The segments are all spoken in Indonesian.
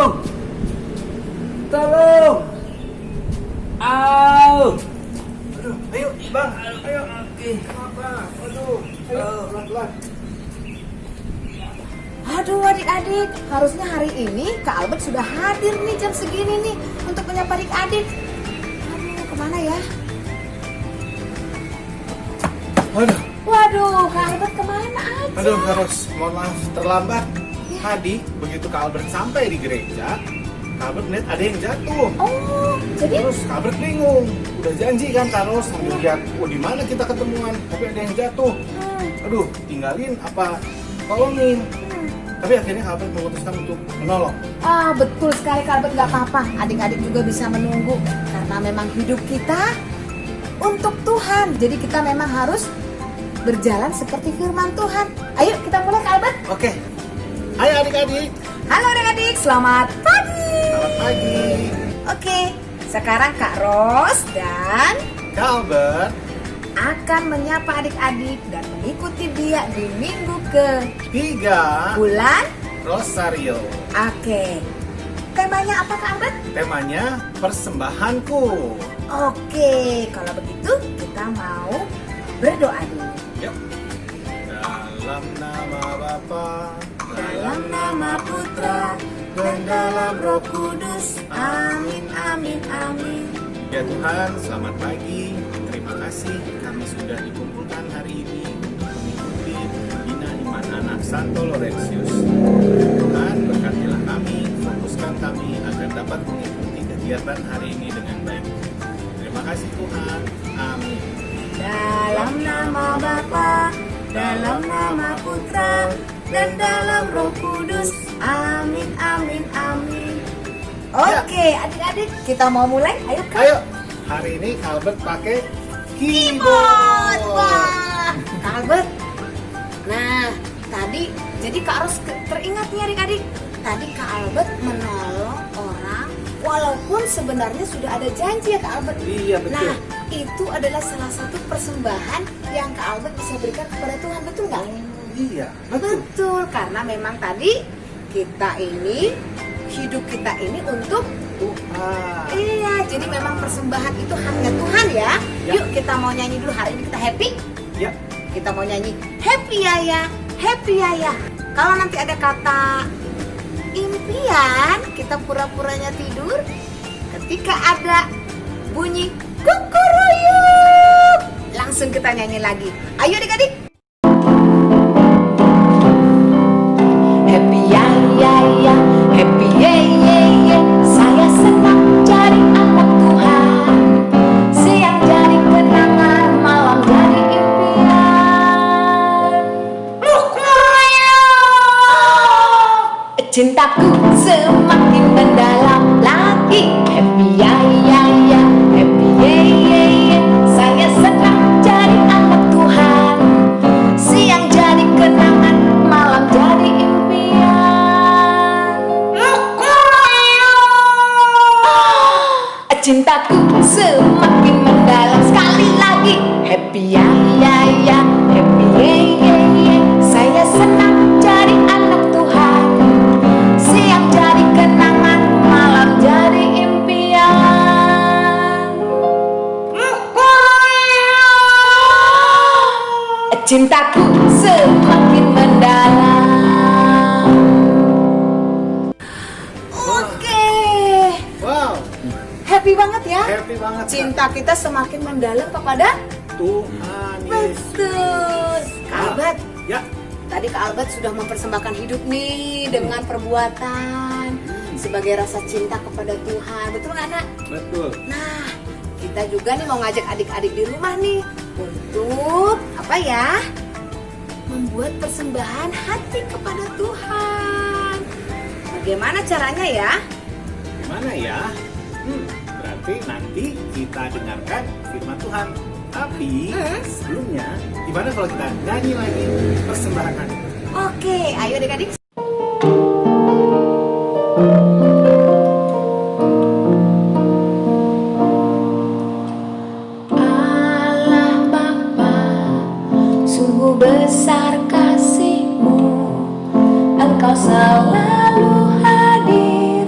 Tolong! Tolong! Au! Aduh, ayo bang, ayo. Oke. Kenapa? Aduh, ayo pelan-pelan. Aduh adik-adik, harusnya hari ini Kak Albert sudah hadir nih jam segini nih untuk menyapa adik-adik. Aduh, kemana ya? Waduh, Kak Albert kemana aja? Aduh, harus mohon maaf terlambat. Tadi begitu Kak Albert sampai di gereja, Kak Albert lihat ada yang jatuh. Oh, jadi Terus Kak Albert bingung. Udah janji kan Kak Ros sambil lihat, di mana kita ketemuan, tapi ada yang jatuh. Aduh, tinggalin apa tolongin. Tapi akhirnya Kak Albert memutuskan untuk menolong. betul sekali Kak Albert, nggak apa-apa. Adik-adik juga bisa menunggu karena memang hidup kita untuk Tuhan. Jadi kita memang harus berjalan seperti firman Tuhan. Ayo kita mulai Kak Albert. Oke. Ayo adik-adik. Halo adik-adik, selamat pagi. Selamat pagi. Oke, sekarang Kak Ros dan Kak Albert. akan menyapa adik-adik dan mengikuti dia di minggu ke 3 bulan. Rosario. Oke, temanya apa Kak Albert? Temanya persembahanku. Oke, kalau begitu kita mau berdoa dulu. Yuk. Dalam nama Bapa, Dalam nama Putra dan dalam Roh Kudus. Amin, amin, amin. ya Tuhan, selamat pagi. Terima kasih kami sudah dikumpulkan hari ini untuk mengikuti Bina Iman Anak Santo Laurentius. Tuhan, berkatilah kami, fokuskan kami agar dapat mengikuti kegiatan hari ini dengan baik. Terima kasih Tuhan. Amin. Dalam nama Bapa, dalam nama Putra dan dalam Roh Kudus. Amin, amin, amin. Oke, adik-adik, kita mau mulai. Ayo Kak. Ayo, hari ini Albert pakai Keyboard. keyboard. Wah, Kak Albert. Nah, tadi jadi Kak Ros teringat nih adik-adik. Tadi Kak Albert menolong orang walaupun sebenarnya sudah ada janji ya Kak Albert. Iya, betul. Nah, itu adalah salah satu persembahan yang Kak Albert bisa berikan kepada Tuhan, betul nggak? Iya, betul. Betul, karena memang tadi kita ini, hidup kita ini untuk Tuhan. iya, jadi memang persembahan itu hanya Tuhan ya. Ya. Yuk kita mau nyanyi dulu, hari ini kita happy. Ya, Kita mau nyanyi happy ya, happy ya. Kalau nanti ada kata impian, kita pura-puranya tidur. Ketika ada bunyi kukuruyuk, langsung kita nyanyi lagi. Ayo adik-adik. Happy ya, happy ye. Saya senang jadi anak Tuhan. Siang jadi kenangan, malam jadi impian. Cintaku semakin mendalam lagi. Happy ya, happy ye. Saya senang jadi anak Tuhan. Siang jadi kenangan, malam jadi impian. Cintaku semakin mendalam sekali lagi. Happy ya, happy ye. Saya senang jadi anak Tuhan. Siang jadi kenangan, malam jadi impian. Cintaku semakin mendalam. Oke, wow, happy banget ya. happy banget. Kak. Cinta kita semakin mendalam kepada Tuhan Yesus. betul. Kak Albert, Ya, tadi Kak Albert sudah mempersembahkan hidup nih dengan perbuatan sebagai rasa cinta kepada Tuhan. Betul nggak Nak? betul. Nah, kita juga nih mau ngajak adik-adik di rumah nih untuk apa ya? Membuat persembahan hati kepada Tuhan. Bagaimana caranya ya? Gimana ya? Berarti nanti kita dengarkan firman Tuhan. Tapi sebelumnya, gimana kalau kita nyanyi lagi persembahan? Oke, ayo adik-adik. Allah Bapa, sungguh besar kasih-Mu. Engkau selalu hadir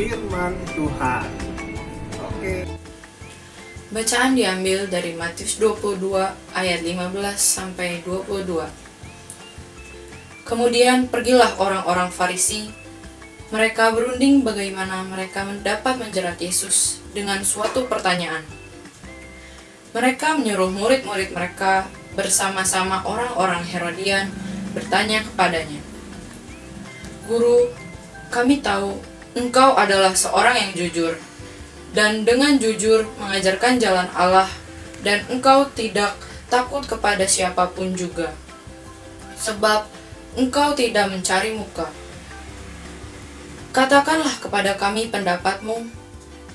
firman Tuhan. Oke. Bacaan diambil dari Matius 22 ayat 15 sampai 22. Kemudian pergilah orang-orang Farisi. Mereka berunding bagaimana mereka dapat menjerat Yesus dengan suatu pertanyaan. Mereka menyuruh murid-murid mereka bersama-sama orang-orang Herodian bertanya kepadanya, "Guru, kami tahu engkau adalah seorang yang jujur, dan dengan jujur mengajarkan jalan Allah, dan engkau tidak takut kepada siapapun juga, sebab engkau tidak mencari muka. Katakanlah kepada kami pendapatmu,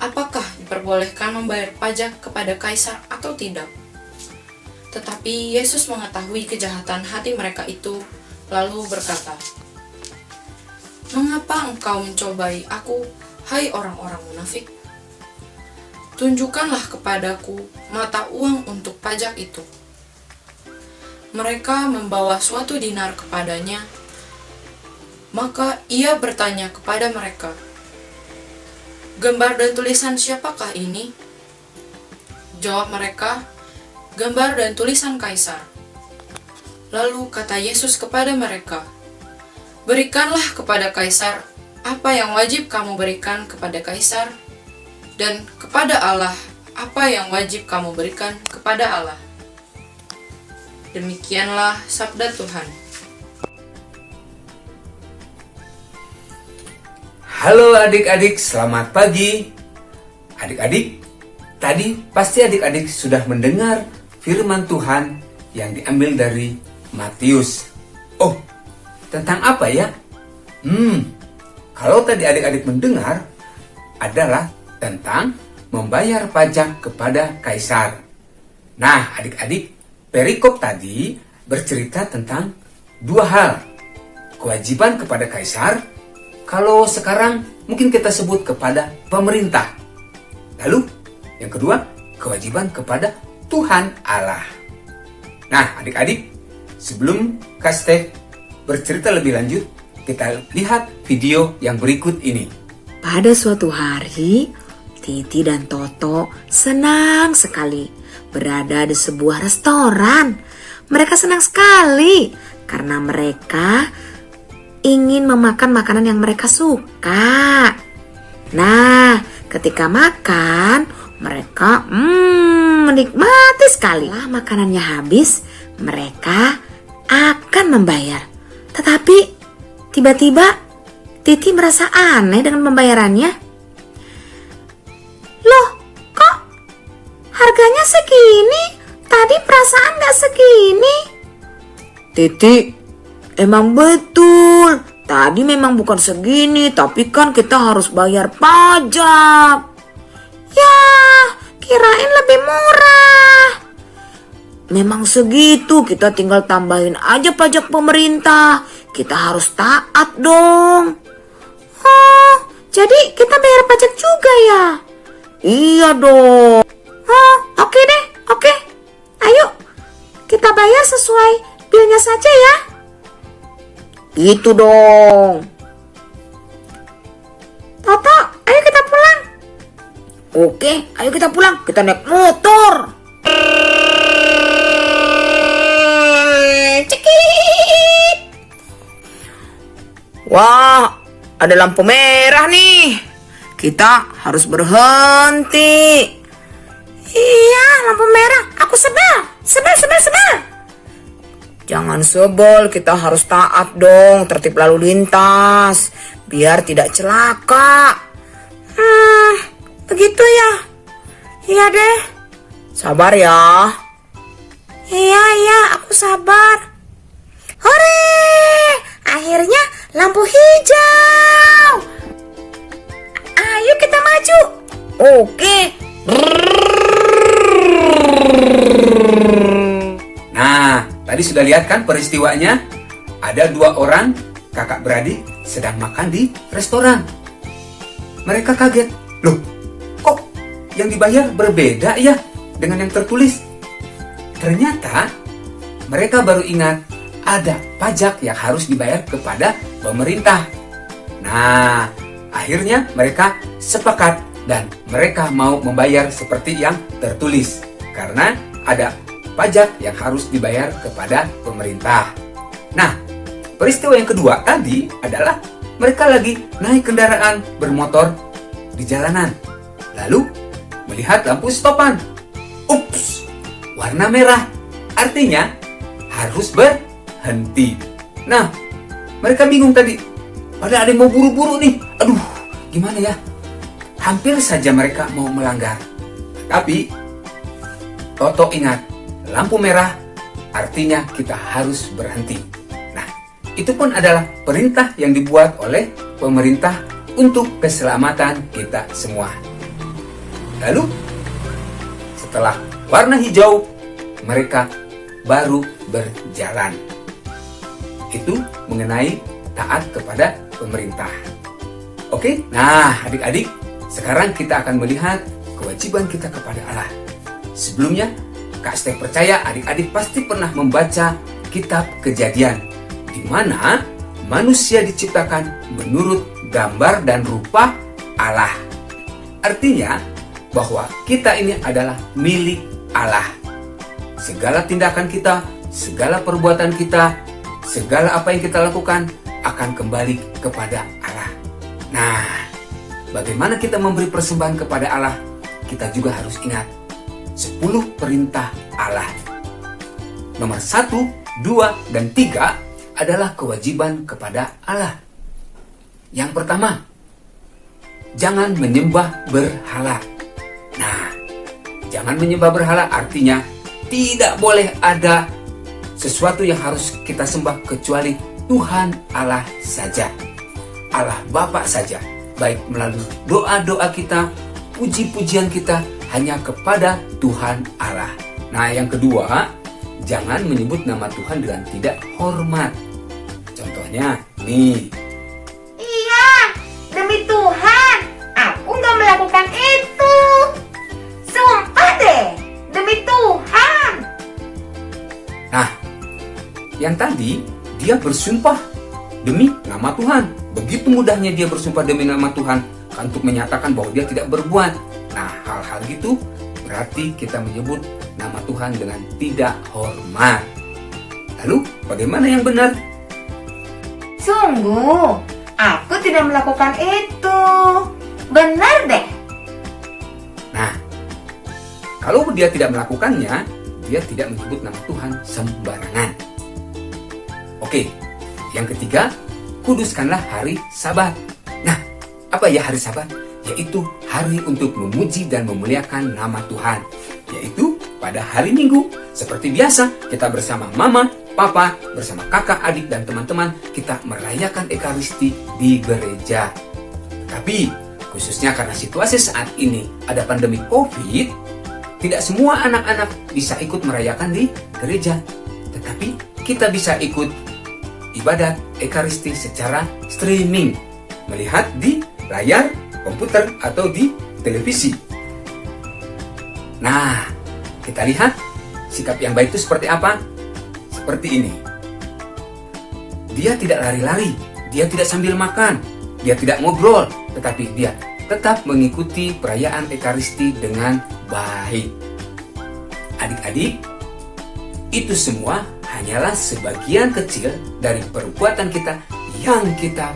apakah diperbolehkan membayar pajak kepada kaisar atau tidak?" Tetapi Yesus mengetahui kejahatan hati mereka itu, lalu berkata, "Mengapa engkau mencobai aku, hai orang-orang munafik? Tunjukkanlah kepadaku mata uang untuk pajak itu." Mereka membawa suatu dinar kepadanya. Maka ia bertanya kepada mereka, "Gambar dan tulisan siapakah ini?" Jawab mereka, "Gambar dan tulisan kaisar." Lalu kata Yesus kepada mereka, "Berikanlah kepada kaisar apa yang wajib kamu berikan kepada kaisar, dan kepada Allah apa yang wajib kamu berikan kepada Allah." Demikianlah sabda Tuhan. Halo adik-adik, selamat pagi. Adik-adik, tadi pasti adik-adik sudah mendengar firman Tuhan yang diambil dari Matius. Oh, tentang apa ya? Kalau tadi adik-adik mendengar adalah tentang membayar pajak kepada kaisar. Nah, adik-adik, perikop tadi bercerita tentang dua hal. Kewajiban kepada kaisar, kalau sekarang mungkin kita sebut kepada pemerintah. Lalu yang kedua, kewajiban kepada Tuhan Allah. Nah, adik-adik, sebelum Kak Stef bercerita lebih lanjut, kita lihat video yang berikut ini. Pada suatu hari, Titi dan Toto senang sekali berada di sebuah restoran. Mereka senang sekali karena mereka ingin memakan makanan yang mereka suka. Nah, ketika makan, mereka menikmati sekali. Setelah makanannya habis, mereka akan membayar. Tetapi tiba-tiba Titi merasa aneh dengan pembayarannya. Loh, kok harganya segini? Tadi perasaan gak segini. Titi, emang betul. Tadi memang bukan segini, tapi kan kita harus bayar pajak. Ya, kirain lebih murah. Memang segitu, kita tinggal tambahin aja pajak pemerintah. Kita harus taat dong. Oh, jadi kita bayar pajak juga ya? Iya dong. Oh, oke deh, oke. Ayo, kita bayar sesuai bilnya saja ya. Itu dong. Toto, ayo kita pulang. Oke, ayo kita pulang. Kita naik motor. Cekit. Wah, ada lampu merah nih. Kita harus berhenti. Iya, lampu merah. Aku sebel. Jangan sebel, kita harus taat dong tertib lalu lintas biar tidak celaka. Begitu ya? Iya deh. Sabar ya. Iya, aku sabar. Hore! Akhirnya lampu hijau. Ayo kita maju. Oke. Nah, tadi sudah lihat kan peristiwanya? Ada dua orang kakak beradik sedang makan di restoran. Mereka kaget. Loh, kok yang dibayar berbeda ya dengan yang tertulis? Ternyata mereka baru ingat ada pajak yang harus dibayar kepada pemerintah. Nah, Akhirnya mereka sepakat dan mereka mau membayar seperti yang tertulis karena ada pajak yang harus dibayar kepada pemerintah. Nah, peristiwa yang kedua tadi adalah mereka lagi naik kendaraan bermotor di jalanan. Lalu melihat lampu stopan. Ups, warna merah. Artinya harus berhenti. Nah, mereka bingung tadi. Padahal ada yang mau buru-buru nih. Aduh, gimana ya? Hampir saja mereka mau melanggar. Tapi Toto ingat, lampu merah artinya kita harus berhenti. Nah, itu pun adalah perintah yang dibuat oleh pemerintah untuk keselamatan kita semua. Lalu, setelah warna hijau, mereka baru berjalan. Itu mengenai taat kepada pemerintah. Oke, nah adik-adik, sekarang kita akan melihat kewajiban kita kepada Allah. Sebelumnya, Kak Stef percaya adik-adik pasti pernah membaca kitab Kejadian, di mana manusia diciptakan menurut gambar dan rupa Allah. Artinya bahwa kita ini adalah milik Allah. Segala tindakan kita, segala perbuatan kita, segala apa yang kita lakukan akan kembali kepada Allah. Nah, bagaimana kita memberi persembahan kepada Allah? Kita juga harus ingat 10 perintah Allah. Nomor 1, 2, dan 3 adalah kewajiban kepada Allah. Yang pertama, jangan menyembah berhala. Nah, jangan menyembah berhala artinya tidak boleh ada sesuatu yang harus kita sembah kecuali Tuhan Allah saja. Allah Bapa saja. Baik melalui doa-doa kita, puji-pujian kita hanya kepada Tuhan Allah. Nah, yang kedua, jangan menyebut nama Tuhan dengan tidak hormat. Contohnya, nih. Iya, demi Tuhan, aku nggak melakukan itu. Sumpah deh, demi Tuhan. Nah, yang tadi dia bersumpah demi nama Tuhan. Begitu mudahnya dia bersumpah demi nama Tuhan untuk menyatakan bahwa dia tidak berbuat. Nah, hal-hal gitu berarti kita menyebut nama Tuhan dengan tidak hormat. Lalu, bagaimana yang benar? Sungguh, aku tidak melakukan itu. Benar deh. Nah, kalau dia tidak melakukannya, dia tidak menyebut nama Tuhan sembarangan. Oke, yang ketiga, kuduskanlah hari Sabat. Nah, apa ya hari Sabat? Yaitu hari untuk memuji dan memuliakan nama Tuhan. Yaitu pada hari Minggu, seperti biasa, kita bersama mama, papa, bersama kakak, adik, dan teman-teman, kita merayakan Ekaristi di gereja. Tapi, khususnya karena situasi saat ini ada pandemi COVID, tidak semua anak-anak bisa ikut merayakan di gereja. Tetapi, kita bisa ikut ibadat Ekaristi secara streaming, melihat di layar komputer atau di televisi. Nah, kita lihat sikap yang baik itu seperti apa? Seperti ini. Dia tidak lari-lari, dia tidak sambil makan, dia tidak ngobrol, tetapi dia tetap mengikuti perayaan Ekaristi dengan baik. Adik-adik, itu semua hanyalah sebagian kecil dari perbuatan kita yang kita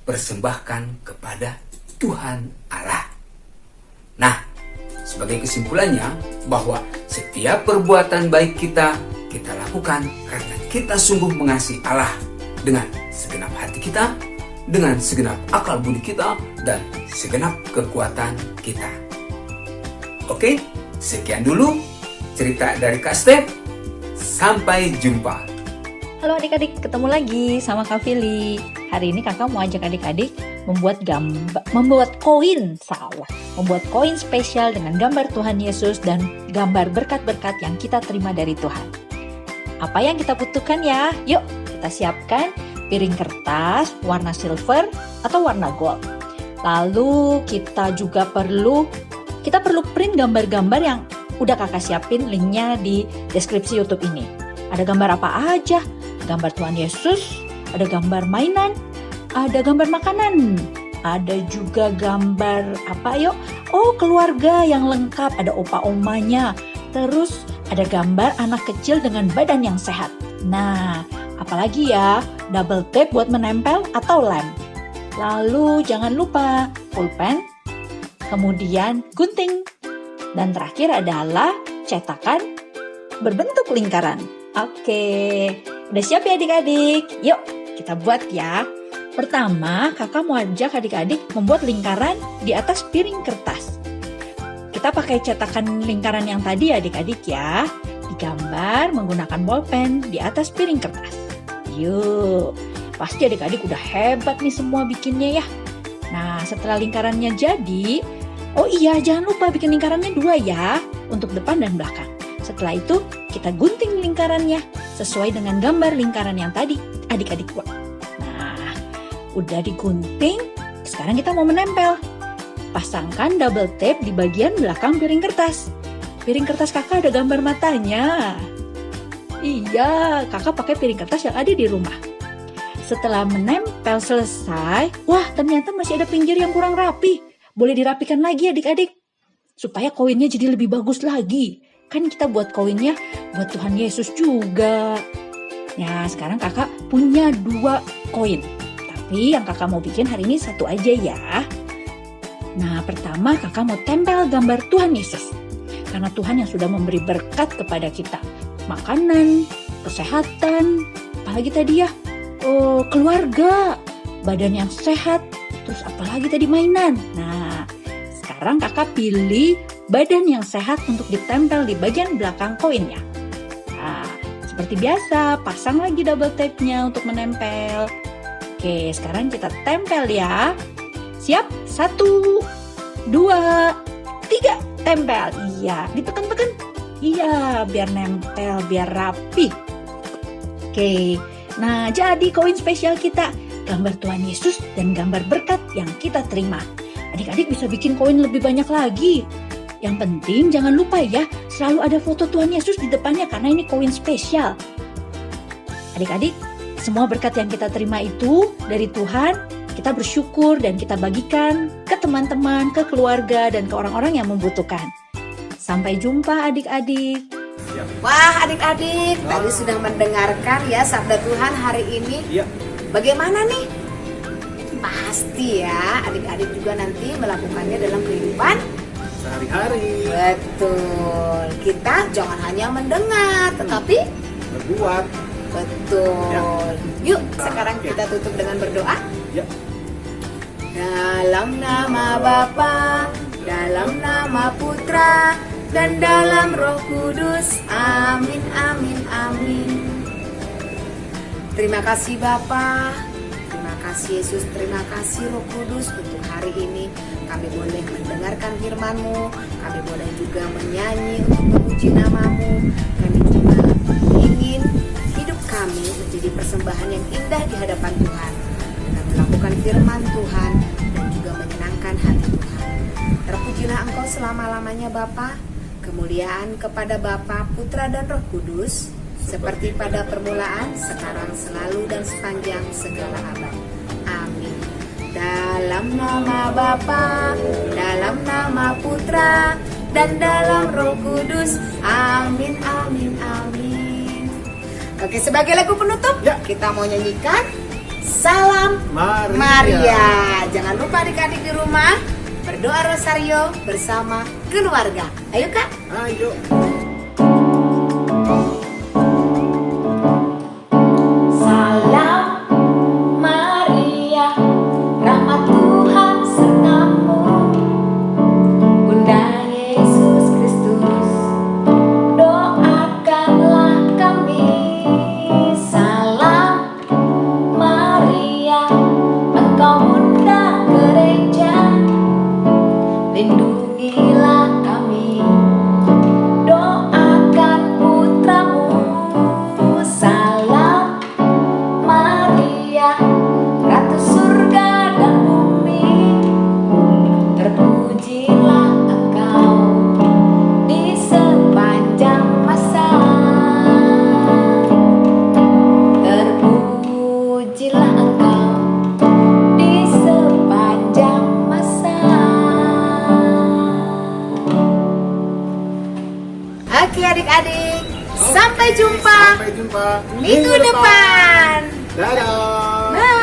persembahkan kepada Tuhan Allah. Nah, sebagai kesimpulannya bahwa setiap perbuatan baik kita lakukan karena kita sungguh mengasihi Allah dengan segenap hati kita, dengan segenap akal budi kita, dan segenap kekuatan kita. Oke, sekian dulu cerita dari Kak Stef. Sampai jumpa. Halo adik-adik, ketemu lagi sama Kak Fili. Hari ini kakak mau ajak adik-adik membuat koin spesial dengan gambar Tuhan Yesus dan gambar berkat-berkat yang kita terima dari Tuhan. Apa yang kita butuhkan ya? Yuk, kita siapkan piring kertas warna silver atau warna gold. Lalu kita perlu print gambar-gambar yang udah kakak siapin linknya di deskripsi YouTube ini. Ada gambar apa aja? Gambar Tuhan Yesus, ada gambar mainan, ada gambar makanan. Ada juga gambar apa yuk? Oh, keluarga yang lengkap, ada opa omanya. Terus ada gambar anak kecil dengan badan yang sehat. Nah, apalagi ya? Double tape buat menempel atau lem. Lalu jangan lupa pulpen, kemudian gunting. Dan terakhir adalah cetakan berbentuk lingkaran. Oke, udah siap ya adik-adik? Yuk, kita buat ya. Pertama, kakak mau ajak adik-adik membuat lingkaran di atas piring kertas. Kita pakai cetakan lingkaran yang tadi adik-adik ya. Digambar menggunakan bolpen di atas piring kertas. Yuk, pasti adik-adik udah hebat nih semua bikinnya ya. Nah, setelah lingkarannya jadi, oh iya jangan lupa bikin lingkarannya 2 ya, untuk depan dan belakang. Setelah itu, kita gunting lingkarannya sesuai dengan gambar lingkaran yang tadi adik-adik buat. Udah digunting, sekarang kita mau menempel. Pasangkan double tape di bagian belakang piring kertas. Piring kertas kakak ada gambar matanya. Iya, kakak pakai piring kertas yang ada di rumah. Setelah menempel selesai, wah ternyata masih ada pinggir yang kurang rapi. Boleh dirapikan lagi adik-adik, supaya koinnya jadi lebih bagus lagi. Kan kita buat koinnya buat Tuhan Yesus juga. Ya, sekarang kakak punya 2 koin. Tapi yang kakak mau bikin hari ini 1 aja ya. Nah, pertama kakak mau tempel gambar Tuhan Yesus. Karena Tuhan yang sudah memberi berkat kepada kita. Makanan, kesehatan, apalagi tadi ya, keluarga, badan yang sehat, terus apalagi tadi mainan. Nah, sekarang kakak pilih badan yang sehat untuk ditempel di bagian belakang koinnya. Nah, seperti biasa, pasang lagi double tape-nya untuk menempel. Oke, sekarang kita tempel ya. Siap? 1, 2, 3, tempel. Iya, ditekan-tekan. Iya, biar nempel, biar rapi. Oke, nah jadi koin spesial kita. Gambar Tuhan Yesus dan gambar berkat yang kita terima. Adik-adik bisa bikin koin lebih banyak lagi. Yang penting jangan lupa ya, selalu ada foto Tuhan Yesus di depannya karena ini koin spesial. Adik-adik, semua berkat yang kita terima itu dari Tuhan, kita bersyukur dan kita bagikan ke teman-teman, ke keluarga, dan ke orang-orang yang membutuhkan. Sampai jumpa adik-adik. Wah adik-adik, tadi sudah mendengarkan ya sabda Tuhan hari ini. Iya. Bagaimana nih? Pasti ya adik-adik juga nanti melakukannya dalam kehidupan Sehari-hari betul. Kita jangan hanya mendengar, tetapi berbuat. betul. Ya. Yuk, sekarang kita tutup dengan berdoa. Ya. Dalam nama Bapa, dalam nama Putra, dan dalam Roh Kudus. Amin, amin, amin. Terima kasih Bapa, terima kasih Yesus, terima kasih Roh Kudus untuk hari ini. Kami boleh mendengarkan firman-Mu, kami boleh juga menyanyi untuk memuji nama-Mu. Kami juga ingin hidup kami menjadi persembahan yang indah di hadapan Tuhan, dengan melakukan firman Tuhan dan juga menyenangkan hati Tuhan. Terpujilah Engkau selama-lamanya Bapa. Kemuliaan kepada Bapa, Putra dan Roh Kudus, seperti pada permulaan, sekarang, selalu, dan sepanjang segala abad. Amin. Dalam nama Bapa, dalam nama Putra, dan dalam Roh Kudus. Amin, amin, amin. Oke, sebagai lagu penutup, Ya. kita mau nyanyikan Salam Maria. Jangan lupa adik-adik di rumah berdoa rosario bersama keluarga. Ayo Kak. Ayo. Salam Maria, rahmat Tuhan sertamu, Bunda Yesus Kristus, doakanlah kami. Salam Maria, engkau Bunda gereja, lindungilah kami, doa Oke adik-adik, sampai jumpa Sampai jumpa minggu depan. Dadah. Bye.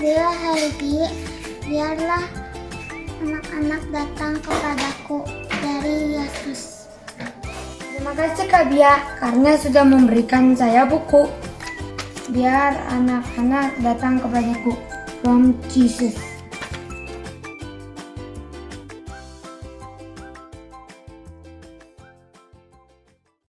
Bila hari biarlah anak-anak datang kepadaku dari Yesus. Terima kasih Kak Bia karena sudah memberikan saya buku. Biar anak-anak datang kepadaku. From Jesus.